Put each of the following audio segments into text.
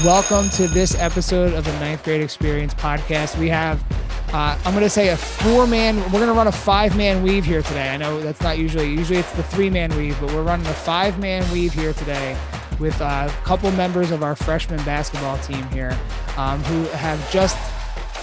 Welcome to this episode of the Ninth Grade Experience podcast. We have, I'm going to say we're going to run a 5-man weave here today. I know that's not usually it's the 3-man weave, but we're running a 5-man weave here today with a couple members of our freshman basketball team here who have just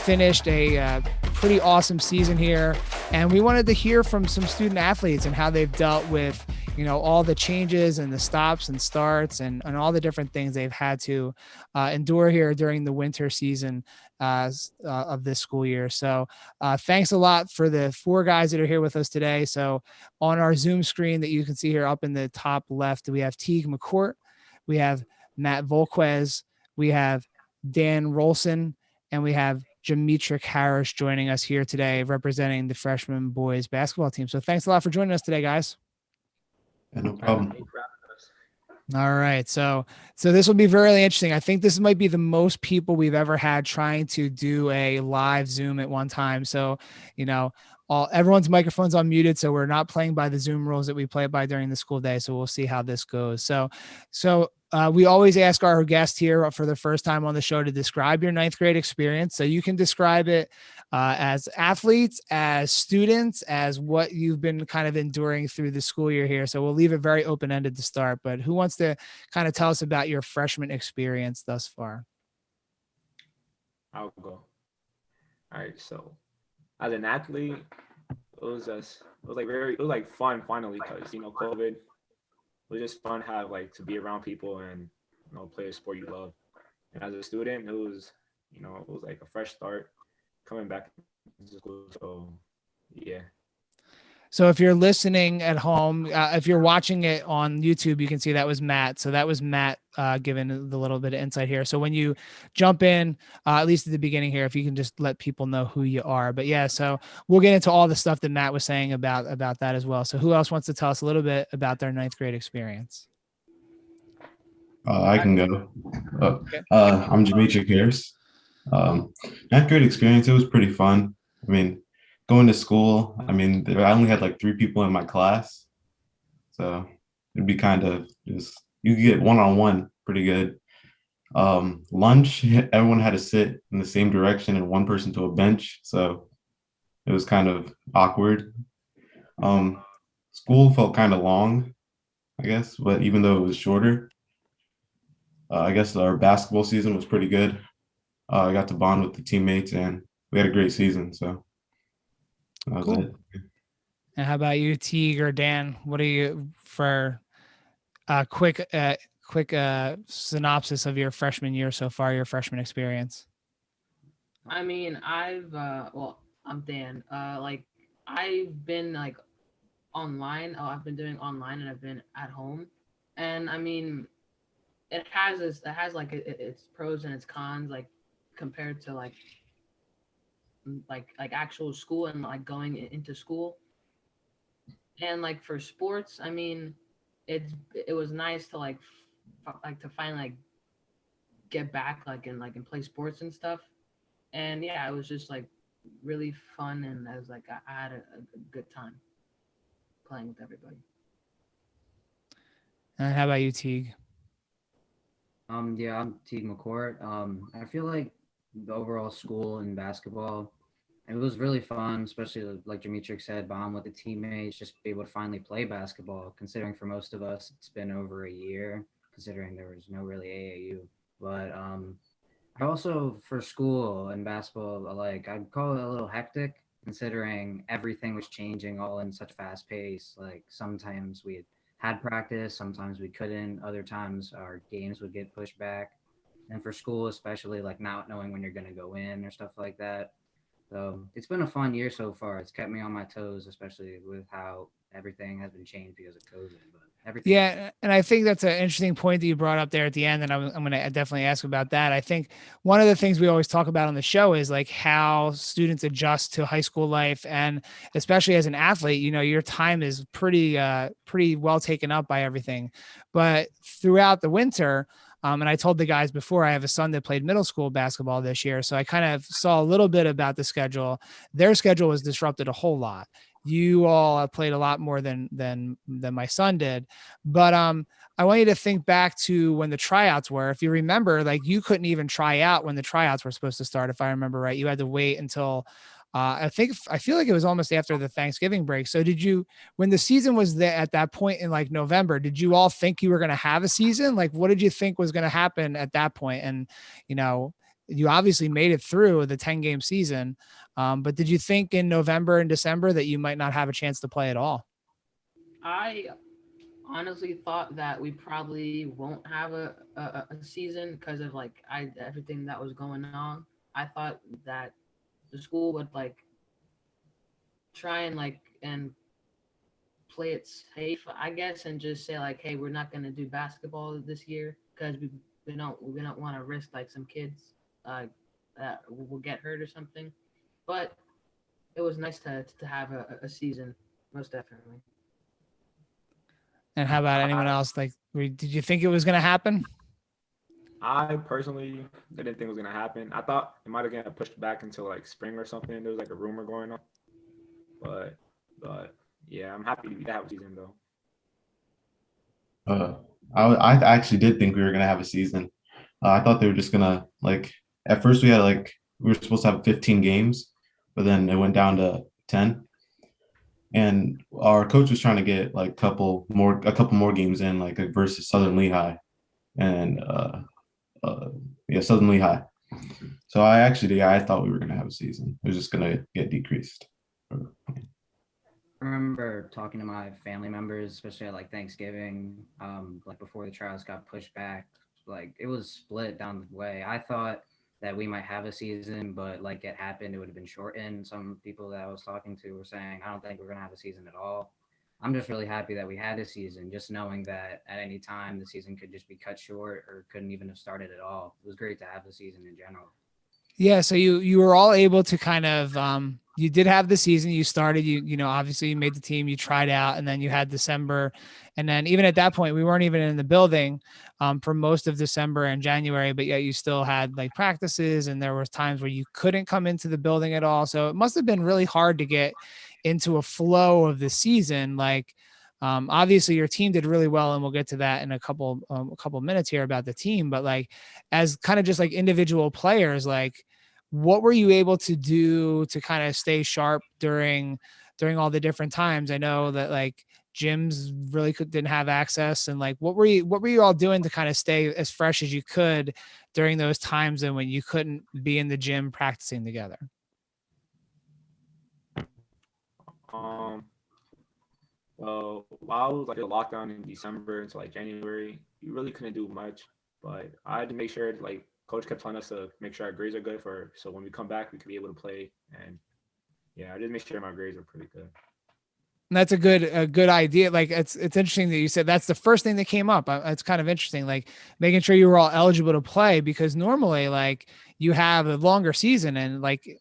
finished a pretty awesome season here. And we wanted to hear from some student athletes and how they've dealt with, all the changes and the stops and starts and all the different things they've had to endure here during the winter season of this school year. So thanks a lot for the 4 guys that are here with us today. So on our Zoom screen that you can see here up in the top left, we have Teagan McCourt, we have Matt Volquez, we have Dan Rohlsen, and we have Jametric Harris joining us here today representing the freshman boys basketball team. So thanks a lot for joining us today, guys. No problem. All right. So this will be very interesting. I think this might be the most people we've ever had trying to do a live Zoom at one time. So, everyone's microphone's unmuted. So we're not playing by the Zoom rules that we play by during the school day. So we'll see how this goes. So we always ask our guest here for the first time on the show to describe your 9th grade experience. So you can describe it as athletes, as students, as what you've been kind of enduring through the school year here. So we'll leave it very open-ended to start, but who wants to kind of tell us about your freshman experience thus far? I'll go. All right. So as an athlete, it was fun finally, because, COVID. It was just fun to be around people and play a sport you love. And as a student, it was like a fresh start coming back to school. So yeah. So if you're listening at home, if you're watching it on YouTube, you can see that was Matt. So that was Matt giving the little bit of insight here. So when you jump in, at least at the beginning here, if you can just let people know who you are. But yeah, so we'll get into all the stuff that Matt was saying about that as well. So who else wants to tell us a little bit about their 9th grade experience? I can go. I'm Jametric Harris. 9th grade experience, it was pretty fun. I mean, going to school, I only had like 3 people in my class. So it'd be kind of just, you could get one-on-one pretty good. Lunch, everyone had to sit in the same direction and one person to a bench. So it was kind of awkward. School felt kind of long, I guess, but even though it was shorter, I guess our basketball season was pretty good. I got to bond with the teammates and we had a great season. So that was cool. it. And how about you, Teague or Dan? What are you for a quick synopsis of your freshman year so far, your freshman experience? I'm Dan. I've been online. I've been doing online and I've been at home. And it has its pros and its cons, compared to actual school and going into school. And for sports, it was nice to to finally get back and play sports and stuff. And yeah, it was just really fun, and I had a good time playing with everybody. And how about you, Teague? Yeah, I'm Teagan McCourt. I feel like the overall school and basketball, it was really fun, especially like Jametric said, bond with the teammates, just be able to finally play basketball, considering for most of us, it's been over a year, considering there was no really AAU. But I also, for school and basketball, I'd call it a little hectic, considering everything was changing all in such fast pace. Sometimes we had practice, sometimes we couldn't, other times our games would get pushed back. And for school, especially not knowing when you're going to go in or stuff like that. So it's been a fun year so far. It's kept me on my toes, especially with how everything has been changed because of COVID. But everything. Yeah, and I think that's an interesting point that you brought up there at the end, and I'm going to definitely ask about that. I think one of the things we always talk about on the show is how students adjust to high school life, and especially as an athlete, your time is pretty well taken up by everything. But throughout the winter, and I told the guys before, I have a son that played middle school basketball this year. So I kind of saw a little bit about the schedule. Their schedule was disrupted a whole lot. you all played a lot more than my son did. But I want you to think back to when the tryouts were. If you remember, like you couldn't even try out when the tryouts were supposed to start. If I remember right, you had to I feel like it was almost after the Thanksgiving break. So when the season was there at that point in like November, did you all think you were going to have a season? Like, what did you think was going to happen at that point? And, you obviously made it through the 10-game season. But did you think in November and December that you might not have a chance to play at all? I honestly thought that we probably won't have a season because of like everything that was going on. I thought that the school would like try and play it safe, I guess, and just say like, hey, we're not gonna do basketball this year because we don't want to risk like some kids that will get hurt or something. But it was nice to have a season, most definitely. And how about anyone else? Like, did you think it was going to happen? I personally didn't think it was gonna happen. I thought it might have gotten pushed back until like spring or something. There was like a rumor going on, but yeah, I'm happy to have a season though. I actually did think we were gonna have a season. I thought they were just gonna like at first we were supposed to have 15 games, but then it went down to 10. And our coach was trying to get like a couple more games in, like versus Southern Lehigh, and Southern Lehigh. So I thought we were gonna have a season. It was just gonna get decreased. I remember talking to my family members, especially at like Thanksgiving, like before the trials got pushed back. Like it was split down the way. I thought that we might have a season, but like it happened, it would have been shortened. Some people that I was talking to were saying, I don't think we're going to have a season at all. I'm just really happy that we had a season, just knowing that at any time the season could just be cut short or couldn't even have started at all. It was great to have the season in general. Yeah. So you were all able to kind of, you did have the season. You started, obviously you made the team, you tried out, and then you had December. And then even at that point, we weren't even in the building for most of December and January, but yet you still had like practices, and there was times where you couldn't come into the building at all. So it must've been really hard to get into a flow of the season. Like, obviously your team did really well, and we'll get to that in a couple minutes here about the team, but like as kind of just like individual players, like what were you able to do to kind of stay sharp during all the different times? I know that like gyms really didn't have access, and like what were you all doing to kind of stay as fresh as you could during those times and when you couldn't be in the gym practicing together? Well, while I was like a lockdown in December until like January, you really couldn't do much. But I had to make sure, like, coach kept telling us to make sure our grades are good so when we come back, we could be able to play. And yeah, I did make sure my grades are pretty good. And that's a good idea. Like it's interesting that you said that's the first thing that came up. It's kind of interesting, like making sure you were all eligible to play, because normally like you have a longer season, and like,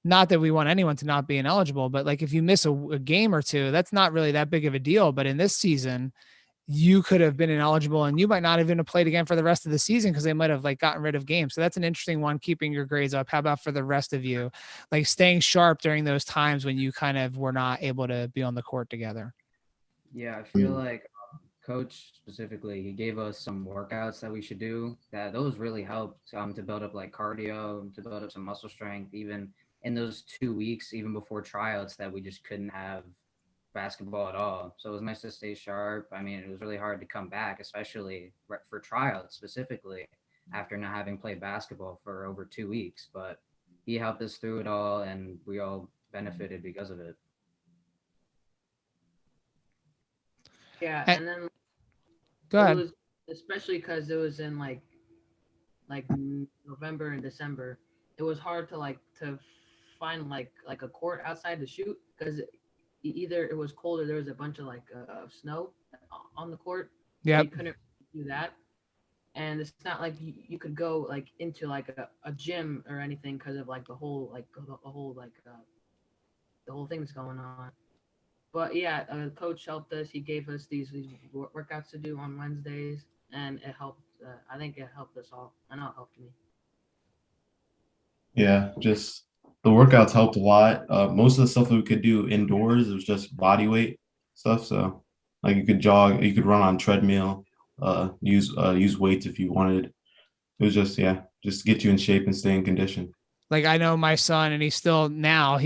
not that we want anyone to not be ineligible, but like if you miss a game or two, that's not really that big of a deal. But in this season, you could have been ineligible and you might not even have played again for the rest of the season because they might have like gotten rid of games. So that's an interesting one, keeping your grades up. How about for the rest of you, like staying sharp during those times when you kind of were not able to be on the court together? Yeah, I feel like coach specifically, he gave us some workouts that we should do, that those really helped to build up like cardio, to build up some muscle strength, even in those 2 weeks, even before tryouts, that we just couldn't have basketball at all. So it was nice to stay sharp. I mean, it was really hard to come back, especially for tryouts specifically, after not having played basketball for over 2 weeks. But he helped us through it all, and we all benefited because of it. Yeah, and then Go ahead. it was, especially because it was in like November and December, it was hard to find like a court outside to shoot, because either it was cold or there was a bunch of like snow on the court. Yeah, so you couldn't do that, and it's not like you could go like into like a gym or anything because of like the whole thing that's going on. But yeah, coach helped us. He gave us these workouts to do on Wednesdays, and it helped. I think it helped us all. I know it helped me. Yeah, just the workouts helped a lot. Most of the stuff that we could do indoors, it was just body weight stuff. So like you could jog, you could run on treadmill, use weights if you wanted. It was just just to get you in shape and stay in condition. Like I know my son, and he's still now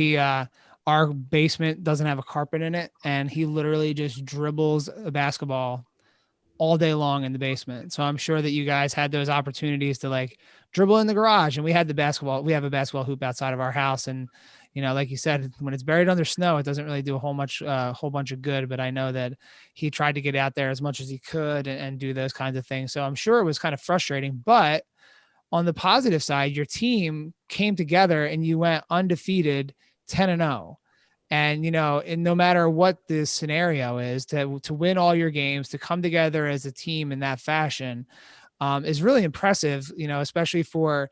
our basement doesn't have a carpet in it, and he literally just dribbles a basketball all day long in the basement. So I'm sure that you guys had those opportunities to like dribble in the garage, and we have a basketball hoop outside of our house. And, like you said, when it's buried under snow, it doesn't really do a whole bunch of good, but I know that he tried to get out there as much as he could and do those kinds of things. So I'm sure it was kind of frustrating, but on the positive side, your team came together and you went undefeated 10-0. And, and no matter what the scenario is, to win all your games, to come together as a team in that fashion, is really impressive, especially for,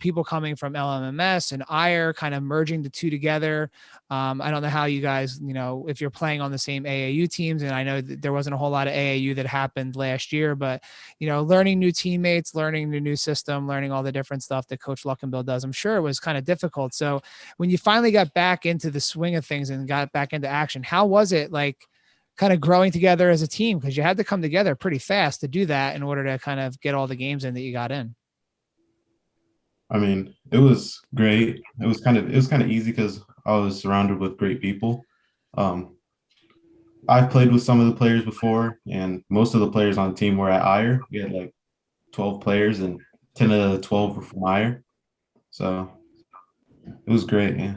people coming from LMMS and IRE, kind of merging the two together. I don't know how you guys, if you're playing on the same AAU teams, and I know that there wasn't a whole lot of AAU that happened last year, but, learning new teammates, learning the new system, learning all the different stuff that Coach Luckenbill does, I'm sure it was kind of difficult. So when you finally got back into the swing of things and got back into action, how was it like kind of growing together as a team? Because you had to come together pretty fast to do that in order to kind of get all the games in that you got in. I mean, it was great. It was kind of easy because I was surrounded with great people. Um, I've played with some of the players before, and most of the players on the team were at IRE. We had like 12 players, and 10 of the 12 were from IRE. So it was great. Yeah.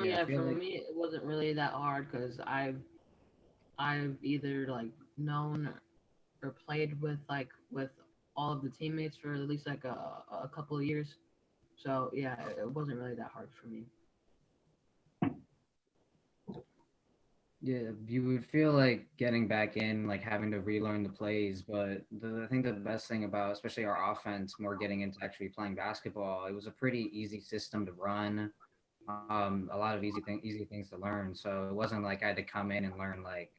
Yeah, I Yeah, feel for like me, it wasn't really that hard because I've either like known or played with all of the teammates for at least like a couple of years. So yeah, it wasn't really that hard for me. yeah, you would feel like getting back in, like having to relearn the plays. But I think the best thing about, especially our offense, more getting into actually playing basketball, it was a pretty easy system to run. A lot of easy things to learn. So it wasn't like I had to come in and learn like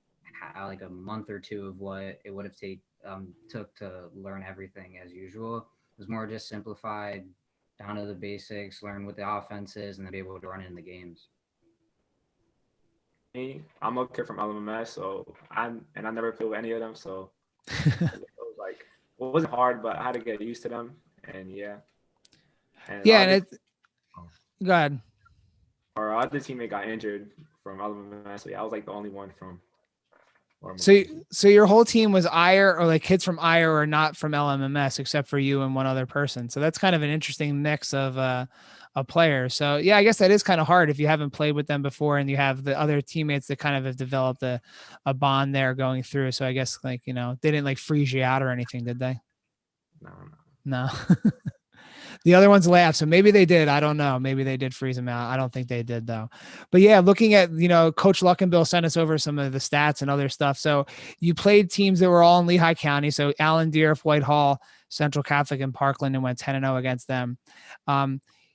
like a month or two of what it would have took to learn everything as usual. It was more just simplified down to the basics, learn what the offense is, and then be able to run it in the games. I'm a kid from LMS, so I never flew with any of them, so it was like it wasn't hard, but I had to get used to them, and and Yeah. And go ahead. our other teammate got injured from LMS, so I was like the only one from. So your whole team was IRE, or like kids from IRE or not from LMMS, except for you and one other person. So that's kind of an interesting mix of players. So yeah, I guess that is kind of hard if you haven't played with them before and you have the other teammates that kind of have developed a bond there going through. So I guess like, they didn't like freeze you out or anything, did they? No. The other ones laugh. So maybe they did. I don't know. Maybe they did freeze them out. I don't think they did though. But yeah, looking at, Coach Luckenbill sent us over some of the stats and other stuff. So you played teams that were all in Lehigh County. So Allen, Deerf, Whitehall, Central Catholic, and Parkland, and went 10-0 against them.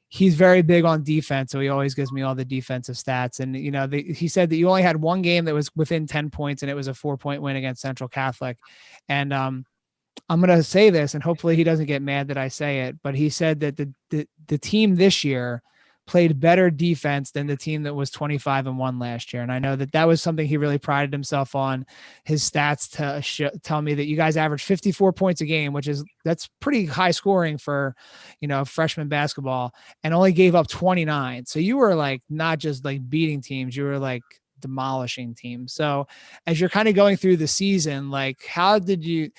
He's very big on defense. So he always gives me all the defensive stats. And, he said that you only had one game that was within 10 points, and it was a 4-point win against Central Catholic. And, I'm going to say this, and hopefully he doesn't get mad that I say it, but he said that the team this year played better defense than the team that was 25-1 last year. And I know that was something he really prided himself on. His stats tell me that you guys averaged 54 points a game, that's pretty high scoring for, freshman basketball, and only gave up 29. So you were like, not just like beating teams, you were like demolishing teams. So as you're kind of going through the season, like how did you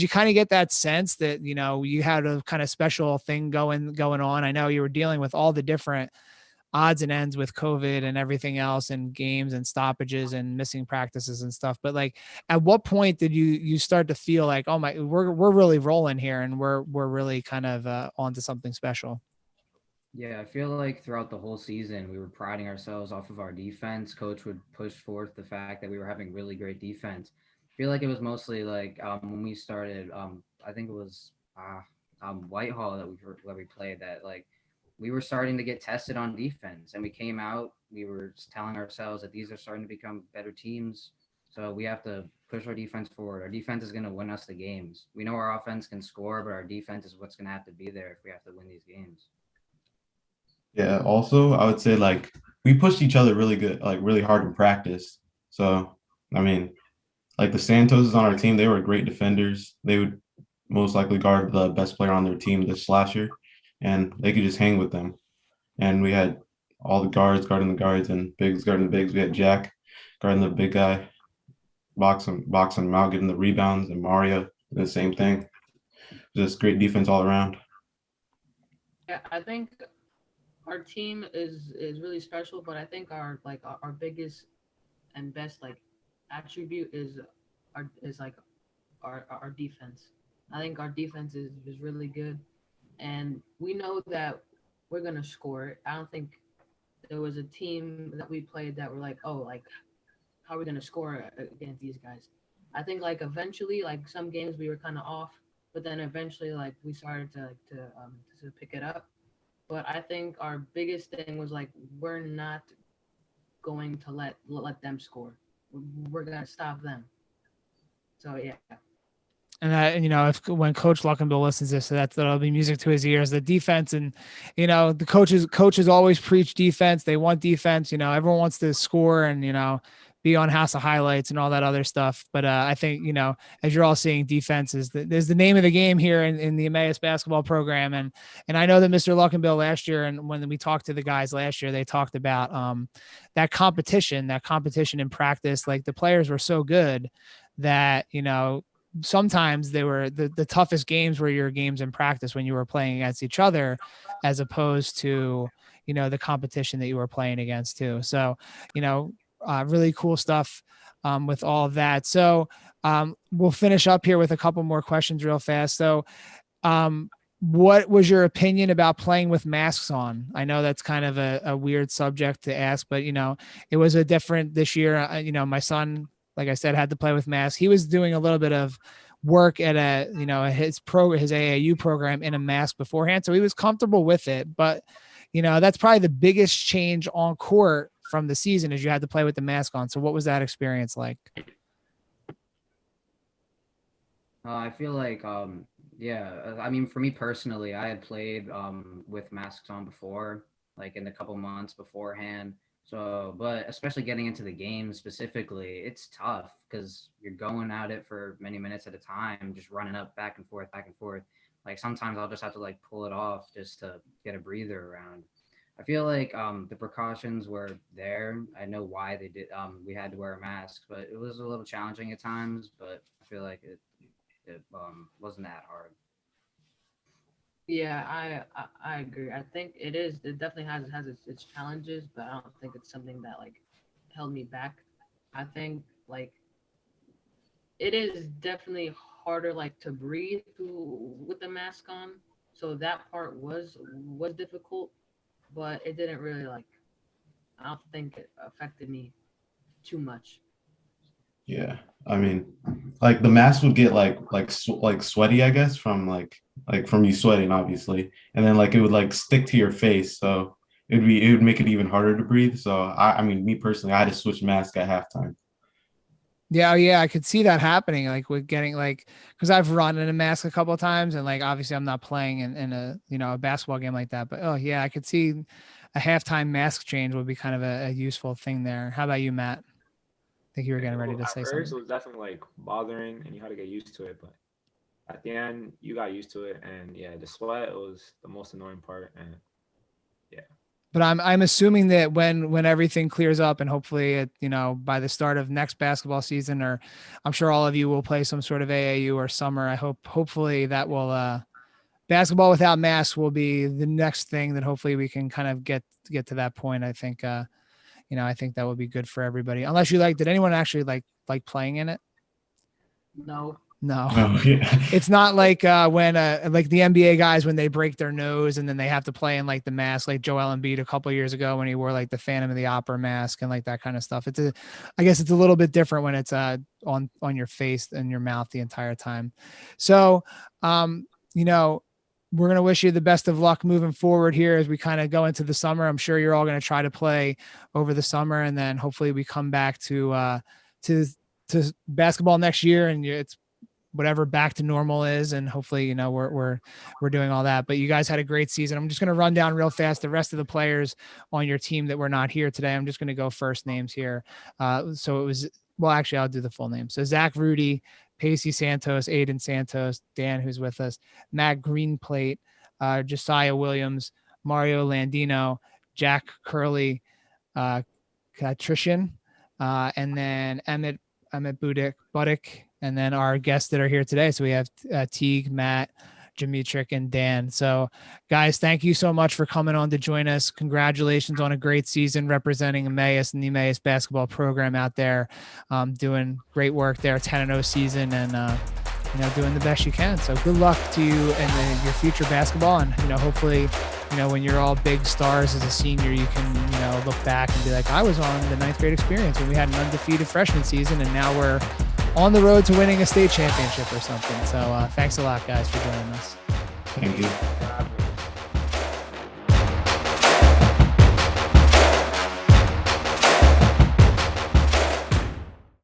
kind of get that sense that, you had a kind of special thing going on? I know you were dealing with all the different odds and ends with COVID and everything else, and games and stoppages and missing practices and stuff. But like, at what point did you start to feel like, oh my, we're really rolling here, and we're really kind of onto something special? Yeah, I feel like throughout the whole season, we were priding ourselves off of our defense. Coach would push forth the fact that we were having really great defense. I feel like it was mostly like when we started, I think it was Whitehall that we played, that like we were starting to get tested on defense, and we came out, we were telling ourselves that these are starting to become better teams. So we have to push our defense forward. Our defense is going to win us the games. We know our offense can score, but our defense is what's going to have to be there if we have to win these games. Yeah. Also, I would say like we pushed each other really good, like really hard in practice. So, I mean, like the Santoses on our team, they were great defenders. They would most likely guard the best player on their team this last year, and they could just hang with them. And we had all the guards guarding the guards and bigs guarding the bigs. We had Jack guarding the big guy, boxing him out, getting the rebounds, and Mario the same thing. Just great defense all around. Yeah, I think our team is really special, but I think our biggest and best like attribute is like our defense. I think our defense is really good, and we know that we're gonna score. I don't think there was a team that we played that were like, oh, like how are we gonna score against these guys? I think like eventually, like some games we were kind of off, but then eventually like we started to pick it up. But I think our biggest thing was like we're not going to let them score. We're gonna stop them. So yeah. And if when Coach Luckenbill listens to this, so that'll be music to his ears. The defense, and the coaches always preach defense. They want defense. Everyone wants to score and be on House of Highlights and all that other stuff. But I think as you're all seeing, defense is the name of the game here in the Emmaus basketball program. And I know that Mr. Luckenbill last year, and when we talked to the guys last year, they talked about that competition in practice. Like the players were so good that sometimes they were the toughest games were your games in practice when you were playing against each other, as opposed to, the competition that you were playing against too. So, really cool stuff with all of that. So we'll finish up here with a couple more questions real fast. So what was your opinion about playing with masks on? I know that's kind of a weird subject to ask, but, it was a different this year. My son, like I said, had to play with masks. He was doing a little bit of work at his AAU program in a mask beforehand. So he was comfortable with it, but that's probably the biggest change on court from the season is you had to play with the mask on. So what was that experience like? I feel like, I mean, for me personally, I had played with masks on before, like in a couple months beforehand. So, but especially getting into the game specifically, it's tough because you're going at it for many minutes at a time, just running up back and forth, back and forth. Like sometimes I'll just have to like pull it off just to get a breather around. I feel like the precautions were there. I know why they did. We had to wear a mask, but it was a little challenging at times. But I feel like it wasn't that hard. Yeah, I agree. I think it is. It definitely has its challenges, but I don't think it's something that like held me back. I think like it is definitely harder like to breathe with the mask on. So that part was difficult, but it didn't really like. I don't think it affected me too much. Yeah, I mean, like the mask would get like sweaty, I guess, from from you sweating, obviously, and then like it would like stick to your face, so it would make it even harder to breathe. So I mean, me personally, I had to switch mask at halftime. Yeah, I could see that happening, like with getting because I've run in a mask a couple of times, and like obviously I'm not playing in a a basketball game like that, but oh yeah, I could see a halftime mask change would be kind of a useful thing there. How about you, Matt? I think you were getting ready to say At first, something. it was definitely like bothering, and you had to get used to it. But at the end, you got used to it, and yeah, the sweat was the most annoying part, and yeah. But I'm assuming that when everything clears up and hopefully it, by the start of next basketball season, or I'm sure all of you will play some sort of AAU or summer. Hopefully that will basketball without masks will be the next thing that hopefully we can kind of get to that point. I think I think that would be good for everybody. Unless did anyone actually like playing in it? No. No, Oh yeah, it's not like when like the NBA guys when they break their nose and then they have to play in like the mask, like Joel Embiid a couple of years ago when he wore like the Phantom of the Opera mask and like that kind of stuff. I guess it's a little bit different when it's on your face and your mouth the entire time. So, we're going to wish you the best of luck moving forward here as we kind of go into the summer. I'm sure you're all going to try to play over the summer, and then hopefully we come back to basketball next year, and it's whatever back to normal is, and hopefully, you know, we're doing all that. But you guys had a great season. I'm just going to run down real fast the rest of the players on your team that were not here today. I'm just going to go first names here. So it was, well, actually, I'll do the full name. So Zach Rudy, Pacey Santos, Aiden Santos, Dan, who's with us, Matt Greenplate, Josiah Williams, Mario Landino, Jack Curley, Katrician, and then Emmett Budick, and then our guests that are here today. So we have Teague, Matt, Jametric, and Dan. So guys, thank you so much for coming on to join us. Congratulations on a great season representing Emmaus and the Emmaus basketball program out there, doing great work there, 10-0 season, and you know, doing the best you can. So good luck to you and your future basketball. And, you know, hopefully, you know, when you're all big stars as a senior, you can, you know, look back and be like, I was on the ninth grade experience when we had an undefeated freshman season, and now we're on the road to winning a state championship or something. So thanks a lot, guys, for joining us. Thank you.